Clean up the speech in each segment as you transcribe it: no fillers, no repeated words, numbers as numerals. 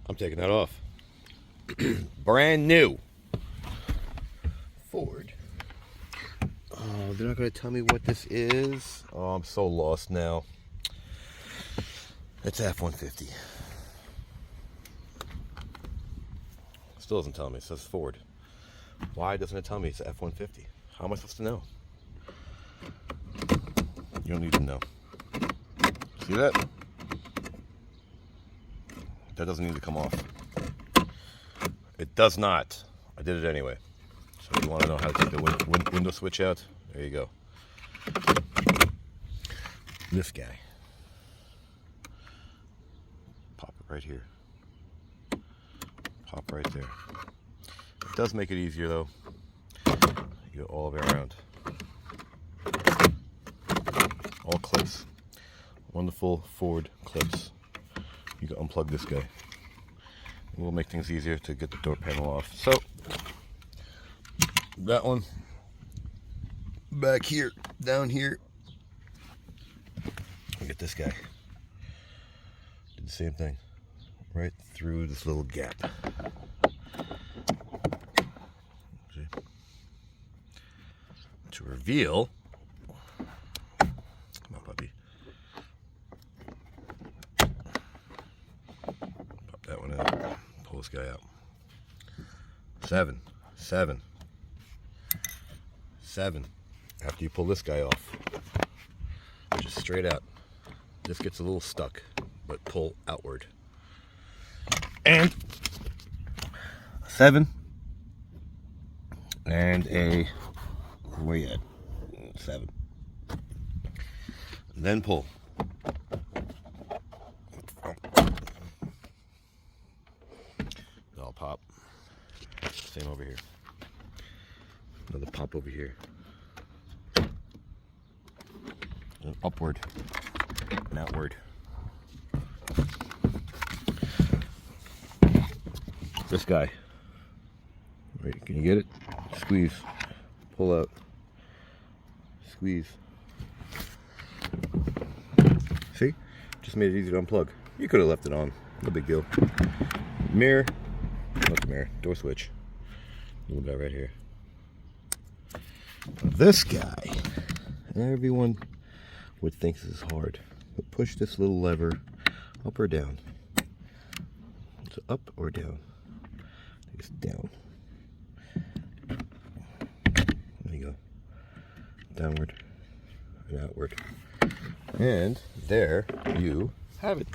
I'm taking that off. Brand new Ford. Oh, they're not going to tell me what this is. Oh, I'm so lost now. It's F-150. Still doesn't tell me. It says Ford. Why doesn't it tell me it's F-150? How am I supposed to know? You don't need to know. See that? That doesn't need to come off. It does not. I did it anyway. So if you want to know how to take the window switch out, there you go. This guy. Pop it right here. Pop right there. It does make it easier though. You go all the way around. All clips. Wonderful Ford clips. You can unplug this guy. It will make things easier to get the door panel off. So, that one back here, down here. Get this guy. Did the same thing. Right through this little gap. See? To reveal. Come on, puppy. Pop that one out. Pull this guy out. 7. After you pull this guy off, just straight out. This gets a little stuck, but pull outward. And 7. And a, where you at? 7. Then pull. I'll pop. Same over here. Another pop over here. And upward and outward. This guy. Wait, can you get it? Squeeze. Pull out. Squeeze. See? Just made it easy to unplug. You could have left it on. No big deal. Mirror. Not the mirror. Door switch. Little guy right here. This guy. Everyone would think this is hard. But push this little lever up or down. So up or down. It's down. There you go. Downward and outward. And there you have it.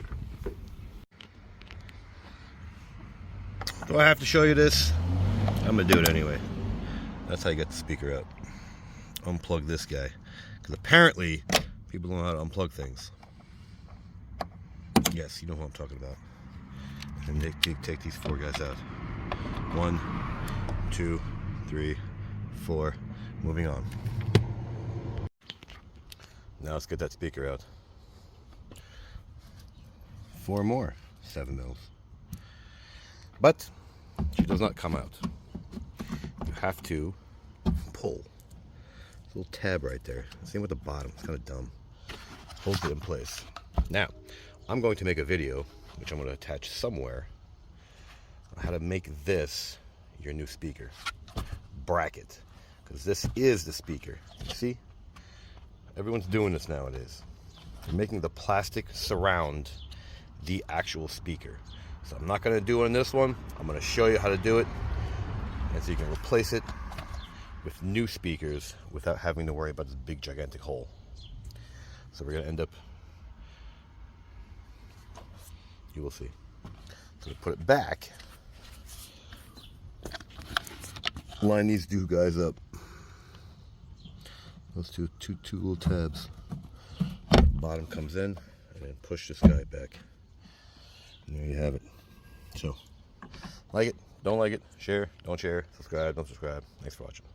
Do I have to show you this? I'm gonna do it anyway. That's how you get the speaker out. Unplug this guy. Because apparently people don't know how to unplug things. Yes, you know who I'm talking about. And they take these 4 guys out. 1, 2, 3, 4. Moving on. Now let's get that speaker out. 4 more 7 mils. But she does not come out. You have to pull. There's a little tab right there. Same with the bottom. It's kind of dumb. Holds it in place. Now, I'm going to make a video, which I'm going to attach somewhere, on how to make this your new speaker. Bracket. Because this is the speaker. You see? Everyone's doing this nowadays. They're making the plastic surround the actual speaker. So I'm not going to do it on this one. I'm going to show you how to do it. And so you can replace it with new speakers without having to worry about this big gigantic hole. So we're going to end up, you will see. So to put it back, line these two guys up. Those two little tabs. Bottom comes in, and then push this guy back. And there you have it. So, like it, don't like it, share, don't share, subscribe, don't subscribe. Thanks for watching.